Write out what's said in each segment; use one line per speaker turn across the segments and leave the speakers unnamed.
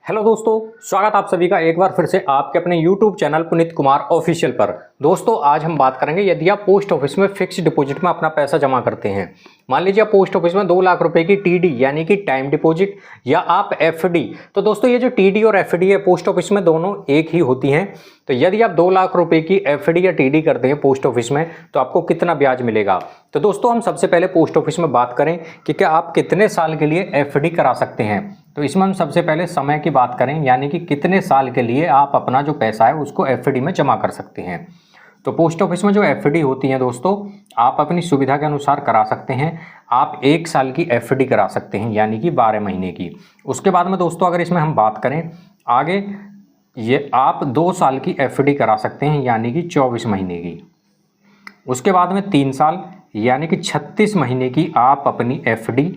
Hello दोस्तों, स्वागत आप सभी का एक बार फिर से आपके अपने YouTube channel Puneet Kumar official पर। दोस्तों आज हम बात करेंगे यदि आप पोस्ट ऑफिस में फिक्स डिपॉजिट में अपना पैसा जमा करते हैं। मान लीजिए आप पोस्ट ऑफिस में 2 लाख रुपए की टीडी यानी कि टाइम डिपॉजिट या आप एफडी। तो दोस्तों ये जो टीडी और एफडी है पोस्ट ऑफिस में दोनों एक ही होती हैं। तो यदि आप 2 लाख रुपए की एफडी या टीडी करते हैं पोस्ट ऑफिस में तो आपको कितना ब्याज मिलेगा। तो दोस्तों हम सबसे पहले पोस्ट ऑफिस में बात करें कि क्या आप कितने साल के लिए एफडी करा सकते हैं। तो इसमें हम सबसे पहले समय की बात करें, यानी कि कितने साल के लिए आप अपना जो पैसा है उसको एफडी में जमा कर सकते हैं। तो पोस्ट ऑफिस में जो एफडी होती है दोस्तों, आप अपनी सुविधा के अनुसार करा सकते हैं। आप 1 साल की एफडी करा सकते हैं यानी कि 12 महीने की। उसके बाद में दोस्तों अगर इसमें हम बात करें आगे, ये आप 2 साल की एफडी करा सकते हैं यानी कि 24 महीने की। उसके बाद में 3 साल यानी कि 36 महीने की आप अपनी एफडी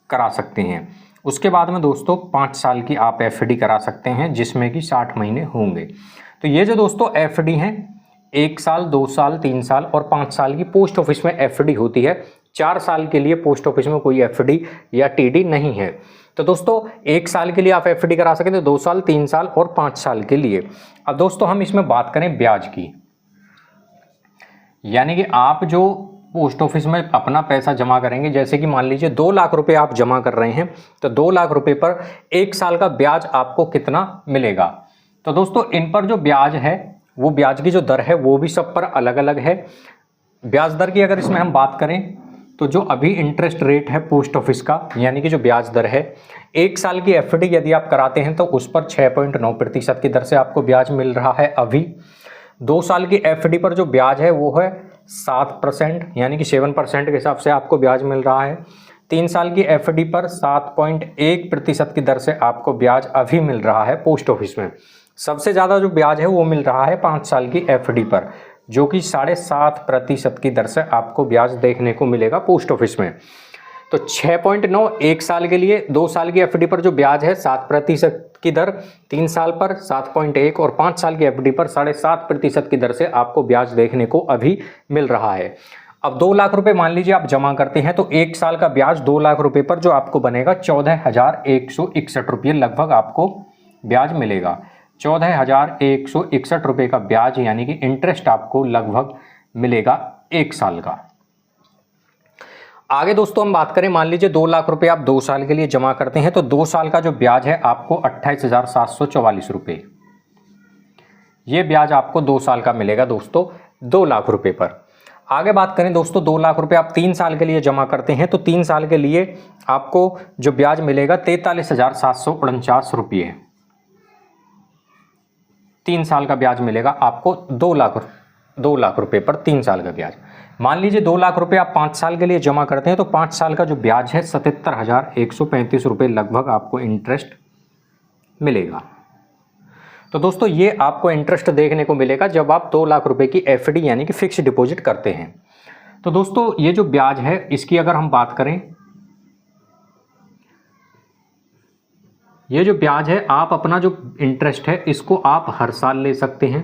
करा सकते हैं। उसके बाद में दोस्तों 5 साल की आप एफडी करा सकते हैं जिसमें कि 60 महीने होंगे। तो ये जो दोस्तों एफडी हैं 1 साल, 2 साल, 3 साल और 5 साल की पोस्ट ऑफिस में एफडी होती है। 4 साल के लिए पोस्ट ऑफिस में कोई एफडी या टीडी नहीं है। तो दोस्तों 1 साल के लिए आप एफडी करा सकते हैं, 2 साल, 3 साल और 5 साल के लिए। अब दोस्तों हम इसमें बात करें ब्याज की, यानी कि आप जो पोस्ट ऑफिस में अपना पैसा जमा करेंगे, जैसे कि मान लीजिए 2 लाख रुपए आप जमा कर रहे हैं, तो 2 लाख रुपए पर 1 साल का ब्याज आपको कितना मिलेगा। तो दोस्तों इन पर जो ब्याज है वो ब्याज की जो दर है वो भी सब पर अलग अलग है। ब्याज दर की अगर इसमें हम बात करें तो जो अभी इंटरेस्ट रेट है पोस्ट ऑफिस का, यानी कि जो ब्याज दर है 1 साल की एफडी यदि आप कराते हैं तो उस पर 6.9% की दर से आपको ब्याज मिल रहा है अभी। 2 साल की एफडी पर जो ब्याज है वो है 7% यानी कि 7% के हिसाब से आपको ब्याज मिल रहा है। 3 साल की एफडी पर 7.1% की दर से आपको ब्याज अभी मिल रहा है पोस्ट ऑफिस में। सबसे ज़्यादा जो ब्याज है वो मिल रहा है 5 साल की एफडी पर, जो कि 7.5% की दर से आपको ब्याज देखने को मिलेगा पोस्ट ऑफिस में। तो 6.9 1 साल के लिए, 2 साल की एफडी पर जो ब्याज है 7% की दर, 3 साल पर 7.1 और 5 साल की एफडी पर 7.5% की दर से आपको ब्याज देखने को अभी मिल रहा है। अब 2 लाख रुपए मान लीजिए आप जमा करते हैं तो 1 साल का ब्याज 2 लाख रुपए पर जो आपको बनेगा 14,161 रुपये लगभग आपको ब्याज मिलेगा। 14,161 रुपये का ब्याज यानी कि इंटरेस्ट आपको लगभग मिलेगा 1 साल का। आगे दोस्तों हम बात करें, मान लीजिए 2 लाख रुपए आप 2 साल के लिए जमा करते हैं तो 2 साल का जो ब्याज है आपको 28,744 रुपये, ये ब्याज आपको 2 साल का मिलेगा दोस्तों 2 लाख रुपए पर। आगे बात करें दोस्तों 2 लाख रुपए आप 3 साल के लिए जमा करते हैं तो 3 साल के लिए आपको जो ब्याज मिलेगा 43,749 रुपये। 3 साल का ब्याज मिलेगा आपको 2 लाख रुपए पर 3 साल का ब्याज। मान लीजिए 2 लाख रुपए आप 5 साल के लिए जमा करते हैं तो 5 साल का जो ब्याज है 77,135 रुपये लगभग आपको इंटरेस्ट मिलेगा। तो दोस्तों ये आपको इंटरेस्ट देखने को मिलेगा जब आप 2 लाख रुपए की एफडी यानी कि फिक्स डिपॉजिट करते हैं। तो दोस्तों ये जो ब्याज है इसकी अगर हम बात करें, ये जो ब्याज है आप अपना जो इंटरेस्ट है इसको आप हर साल ले सकते हैं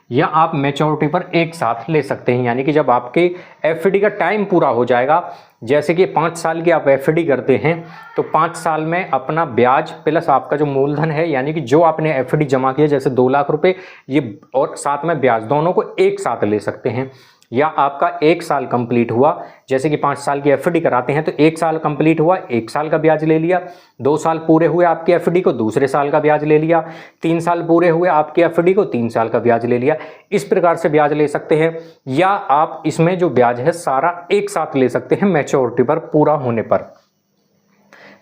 या आप मैच्योरिटी पर एक साथ ले सकते हैं, यानी कि जब आपके एफडी का टाइम पूरा हो जाएगा, जैसे कि 5 साल की आप एफडी करते हैं तो 5 साल में अपना ब्याज प्लस आपका जो मूलधन है यानी कि जो आपने एफडी जमा किया जैसे 2 लाख रुपए, ये और साथ में ब्याज दोनों को एक साथ ले सकते हैं। या आपका 1 साल कंप्लीट हुआ, जैसे कि 5 साल की एफडी कराते हैं तो 1 साल कंप्लीट हुआ, 1 साल का ब्याज ले लिया। 2 साल पूरे हुए आपकी एफडी को, दूसरे साल का ब्याज ले लिया। 3 साल पूरे हुए आपकी एफडी को, 3 साल का ब्याज ले लिया। इस प्रकार से ब्याज ले सकते हैं। या आप इसमें जो ब्याज है सारा एक साथ ले सकते हैं मैच्योरिटी पर पूरा होने पर।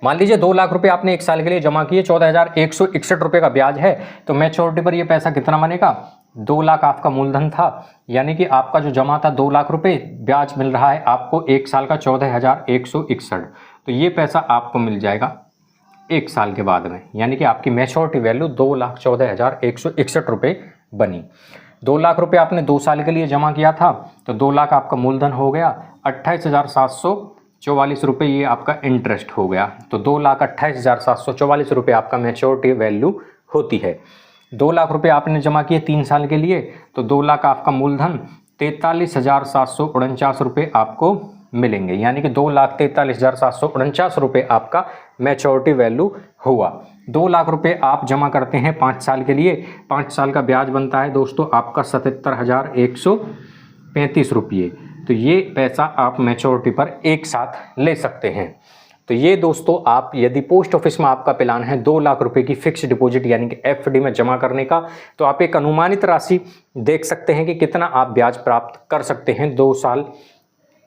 मान लीजिए 2 लाख रुपए आपने 1 साल के लिए जमा किए, 14,161 रुपये का ब्याज है, तो मैच्योरिटी पर ये पैसा कितना बनेगा, 2 लाख आपका मूलधन था, यानी कि आपका जो जमा था 2 लाख रुपए, ब्याज मिल रहा है आपको 1 साल का 14,161। तो ये पैसा आपको मिल जाएगा 1 साल के बाद में, यानी कि आपकी मैच्योरिटी वैल्यू 2,14,161 रुपये बनी। 2 लाख रुपए आपने 2 साल के लिए जमा किया था तो 2 लाख आपका मूलधन हो गया, 28,744 रुपये ये आपका इंटरेस्ट हो गया। तो 2,28,744 रुपये आपका मैच्योरिटी वैल्यू होती है। 2 लाख रुपए आपने जमा किए 3 साल के लिए तो 2 लाख आपका मूलधन, 43,749 रुपये आपको मिलेंगे, यानी कि 2,43,749 रुपये आपका मैच्योरिटी वैल्यू हुआ। 2 लाख रुपये आप जमा करते हैं 5 साल के लिए, 5 साल का ब्याज बनता है दोस्तों आपका 77,135 रुपये। तो ये पैसा आप मैच्योरिटी पर एक साथ ले सकते हैं। तो ये दोस्तों आप यदि पोस्ट ऑफिस में आपका प्लान है 2 लाख रुपए की फिक्स डिपॉजिट यानी कि एफडी में जमा करने का, तो आप एक अनुमानित राशि देख सकते हैं कि कितना आप ब्याज प्राप्त कर सकते हैं 2 साल,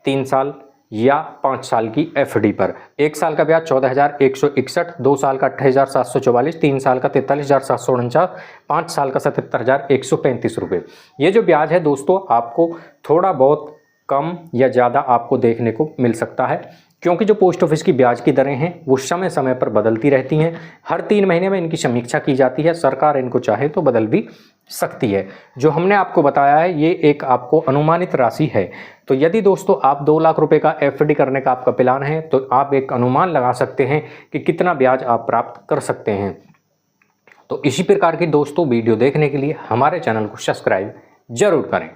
3 साल या 5 साल की एफडी पर। 1 साल का ब्याज 14,161, 2 साल का 28,744, 3 साल का 43,749, 5 साल का 77,135 रुपये। ये जो ब्याज है दोस्तों आपको थोड़ा बहुत कम या ज़्यादा आपको देखने को मिल सकता है, क्योंकि जो पोस्ट ऑफिस की ब्याज की दरें हैं वो समय समय पर बदलती रहती हैं। हर 3 महीने में इनकी समीक्षा की जाती है, सरकार इनको चाहे तो बदल भी सकती है। जो हमने आपको बताया है ये एक आपको अनुमानित राशि है। तो यदि दोस्तों आप 2 लाख रुपए का एफडी करने का आपका प्लान है तो आप एक अनुमान लगा सकते हैं कि कितना ब्याज आप प्राप्त कर सकते हैं। तो इसी प्रकार की दोस्तों वीडियो देखने के लिए हमारे चैनल को सब्सक्राइब जरूर करें।